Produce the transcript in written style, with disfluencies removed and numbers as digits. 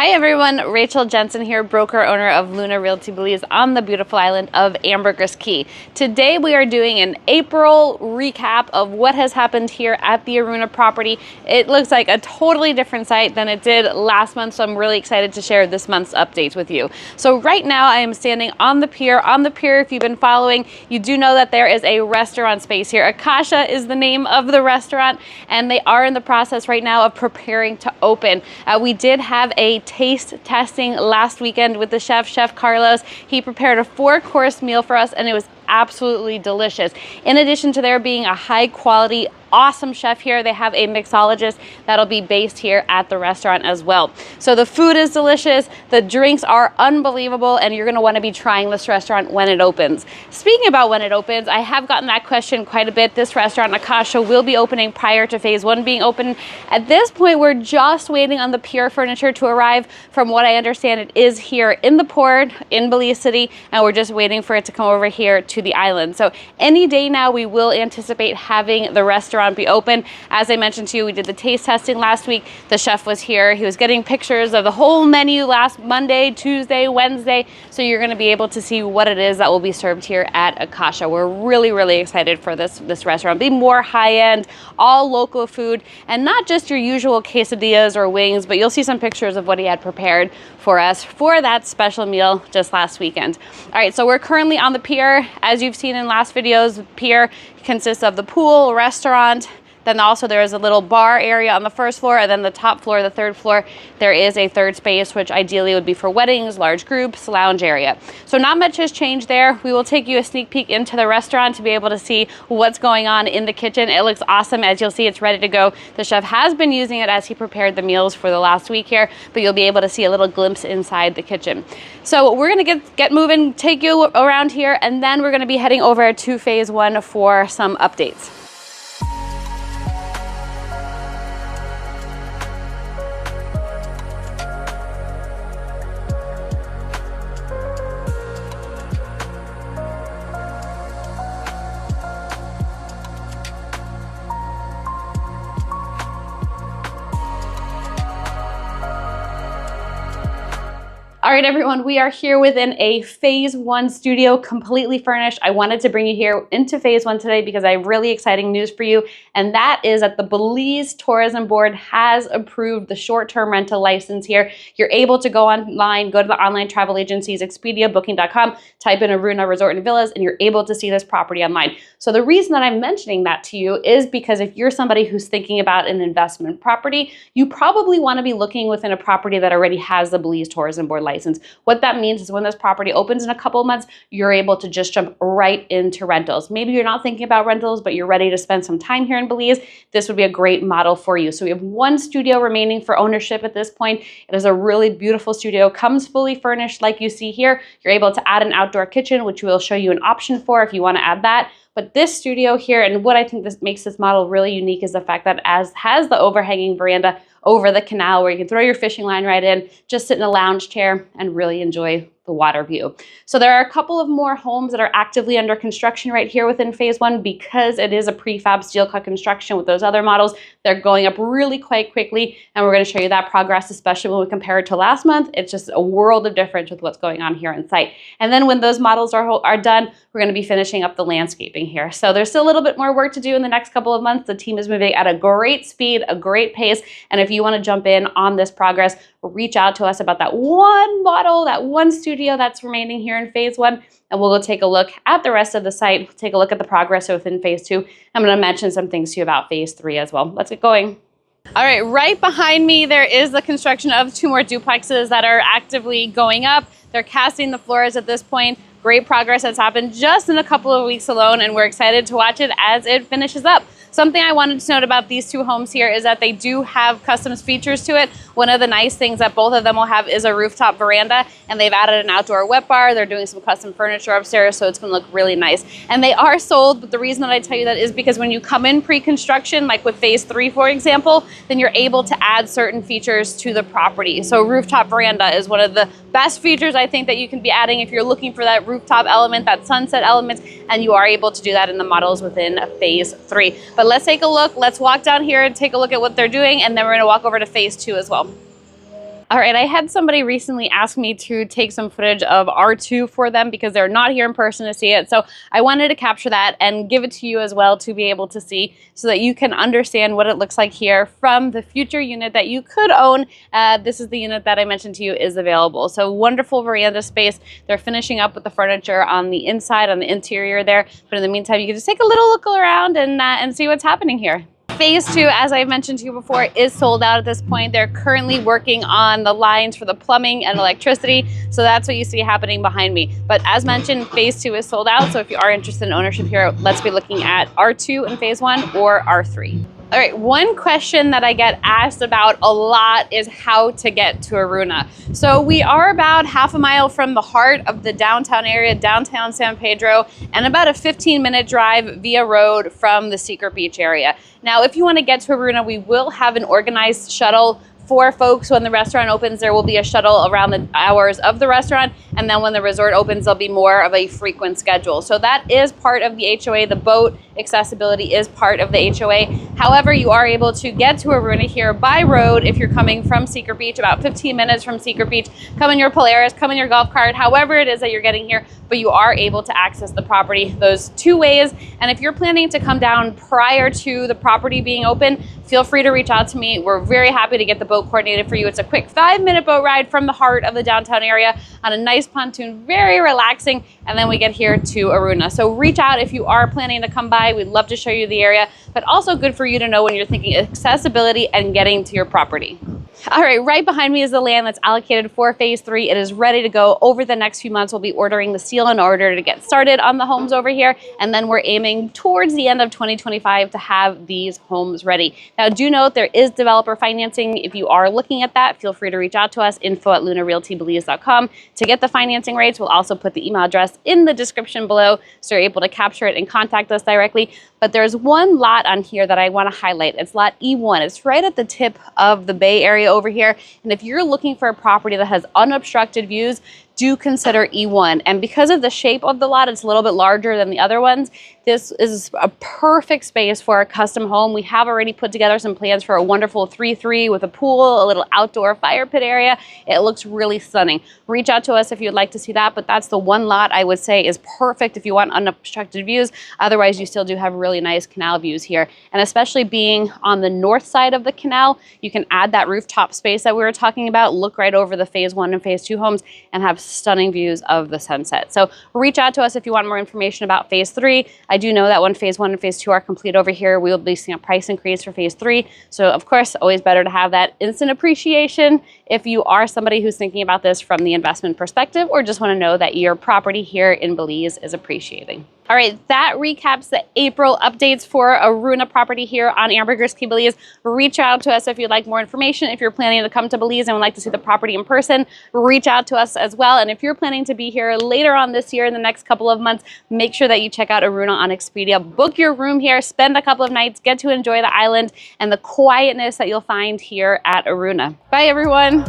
Hi everyone, Rachel Jensen here, broker owner of Luna Realty Belize on the beautiful island of Ambergris Caye. Today we are doing an April recap of what has happened here at the Aruna property. It looks like a totally different site than it did last month, so I'm really excited to share this month's updates with you. So right now I am standing on the pier. On the pier, if you've been following, you do know that there is a restaurant space here. Aasha is the name of the restaurant, and they are in the process right now of preparing to open. We did have a taste testing last weekend with the Chef Carlos. He prepared a 4-course meal for us and it was absolutely delicious. In addition to there being a high quality, awesome chef here, they have a mixologist that'll be based here at the restaurant as well. So the food is delicious, the drinks are unbelievable, and you're gonna wanna be trying this restaurant when it opens. Speaking about when it opens, I have gotten that question quite a bit. This restaurant, Aasha, will be opening prior to phase 1 being open. At this point, we're just waiting on the pier furniture to arrive. From what I understand, it is here in the port in Belize City, and we're just waiting for it to come over here to the island. So any day now, we will anticipate having the restaurant be open. As I mentioned to you, we did the taste testing last week. The chef was here. He was getting pictures of the whole menu last Monday, Tuesday, Wednesday. So you're going to be able to see what it is that will be served here at Aasha. We're really excited for this restaurant. Be more high-end, all local food, and not just your usual quesadillas or wings, but you'll see some pictures of what he had prepared for us for that special meal just last weekend. All right, so we're currently on the pier. As you've seen in last videos, the pier consists of the pool, restaurant, then also there is a little bar area on the first floor, and then the top floor, the third floor, there is a third space, which ideally would be for weddings, large groups, lounge area. So not much has changed there. We will take you a sneak peek into the restaurant to be able to see what's going on in the kitchen. It looks awesome. As you'll see, it's ready to go. The chef has been using it as he prepared the meals for the last week here, but you'll be able to see a little glimpse inside the kitchen. So we're gonna get moving, take you around here, and then we're gonna be heading over to phase 1 for some updates. All right, everyone, we are here within a phase 1 studio, completely furnished. I wanted to bring you here into phase 1 today because I have really exciting news for you, and that is that the Belize Tourism Board has approved the short-term rental license here. You're able to go online, go to the online travel agencies, Expedia, Booking.com, type in Aruna Resort and Villas, and you're able to see this property online. So the reason that I'm mentioning that to you is because if you're somebody who's thinking about an investment property, you probably want to be looking within a property that already has the Belize Tourism Board license. What that means is when this property opens in a couple of months, you're able to just jump right into rentals. Maybe you're not thinking about rentals, but you're ready to spend some time here in Belize. This would be a great model for you. So we have 1 studio remaining for ownership at this point. It is a really beautiful studio, comes fully furnished like you see here. You're able to add an outdoor kitchen, which we'll show you an option for if you want to add that. But this studio here, and what I think this makes this model really unique, is the fact that has the overhanging veranda over the canal where you can throw your fishing line right in, just sit in a lounge chair and really enjoy the water view. So there are a couple of more homes that are actively under construction right here within phase 1 because it is a prefab steel cut construction with those other models. They're going up really quite quickly, and we're going to show you that progress, especially when we compare it to last month. It's just a world of difference with what's going on here on site. And then when those models are done, we're going to be finishing up the landscaping here. So there's still a little bit more work to do in the next couple of months. The team is moving at a great speed, a great pace, and if you want to jump in on this progress, reach out to us about that 1 model, that 1 studio that's remaining here in phase 1, and we'll go take a look at the rest of the site, take a look at the progress within phase 2. I'm going to mention some things to you about phase 3 as well. Let's get going. All right, right behind me, there is the construction of 2 more duplexes that are actively going up. They're casting the floors at this point. Great progress has happened just in a couple of weeks alone, and we're excited to watch it as it finishes up. Something I wanted to note about these 2 homes here is that they do have custom features to it. One of the nice things that both of them will have is a rooftop veranda, and they've added an outdoor wet bar. They're doing some custom furniture upstairs, so it's gonna look really nice. And they are sold, but the reason that I tell you that is because when you come in pre-construction, like with phase 3, for example, then you're able to add certain features to the property. So rooftop veranda is one of the best features I think that you can be adding if you're looking for that rooftop element, that sunset element, and you are able to do that in the models within phase 3. But let's take a look. Let's walk down here and take a look at what they're doing, and then we're gonna walk over to phase 2 as well. All right, I had somebody recently ask me to take some footage of R2 for them because they're not here in person to see it. So I wanted to capture that and give it to you as well to be able to see so that you can understand what it looks like here from the future unit that you could own. This is the unit that I mentioned to you is available. So wonderful veranda space. They're finishing up with the furniture on the inside, on the interior there. But in the meantime, you can just take a little look around and see what's happening here. Phase 2, as I mentioned to you before, is sold out at this point. They're currently working on the lines for the plumbing and electricity, so that's what you see happening behind me. But as mentioned, Phase 2 is sold out, so if you are interested in ownership here, let's be looking at R2 in Phase 1 or R3. All right, one question that I get asked about a lot is how to get to Aruna. So we are about half a mile from the heart of the downtown area, downtown San Pedro, and about a 15-minute drive via road from the Secret Beach area. Now, if you want to get to Aruna, we will have an organized shuttle for folks. When the restaurant opens, there will be a shuttle around the hours of the restaurant, and then when the resort opens, there'll be more of a frequent schedule. So that is part of the HOA. The boat accessibility is part of the HOA. However, you are able to get to Aruna here by road if you're coming from Secret Beach, about 15 minutes from Secret Beach. Come in your Polaris, come in your golf cart, however it is that you're getting here, but you are able to access the property those two ways. And if you're planning to come down prior to the property being open, feel free to reach out to me. We're very happy to get the boat coordinated for you. It's a quick 5-minute boat ride from the heart of the downtown area on a nice pontoon, very relaxing, and then we get here to Aruna. So reach out if you are planning to come by. We'd love to show you the area, but also good for you to know when you're thinking accessibility and getting to your property. All right, right behind me is the land that's allocated for Phase 3. It is ready to go. Over the next few months, we'll be ordering the steel in order to get started on the homes over here, and then we're aiming towards the end of 2025 to have these homes ready. Now, do note there is developer financing. If you are looking at that, feel free to reach out to us, info@lunarealtybelize.com, to get the financing rates. We'll also put the email address in the description below so you're able to capture it and contact us directly. But there's one lot on here that I want to highlight. It's lot E1. It's right at the tip of the Bay Area over here. And if you're looking for a property that has unobstructed views, do consider E1. And because of the shape of the lot, it's a little bit larger than the other ones. This is a perfect space for a custom home. We have already put together some plans for a wonderful 3-3 with a pool, a little outdoor fire pit area. It looks really stunning. Reach out to us if you'd like to see that, but that's the one lot I would say is perfect if you want unobstructed views. Otherwise, you still do have really nice canal views here. And especially being on the north side of the canal, you can add that rooftop space that we were talking about, look right over the Phase 1 and Phase 2 homes, and have stunning views of the sunset. So reach out to us if you want more information about Phase 3. I do know that when Phase 1 and Phase 2 are complete over here, we will be seeing a price increase for Phase 3. So of course, always better to have that instant appreciation if you are somebody who's thinking about this from the investment perspective or just want to know that your property here in Belize is appreciating. All right, that recaps the April updates for Aruna property here on Ambergris Caye, Belize. Reach out to us if you'd like more information. If you're planning to come to Belize and would like to see the property in person, reach out to us as well. And if you're planning to be here later on this year in the next couple of months, make sure that you check out Aruna on Expedia. Book your room here, spend a couple of nights, get to enjoy the island and the quietness that you'll find here at Aruna. Bye, everyone.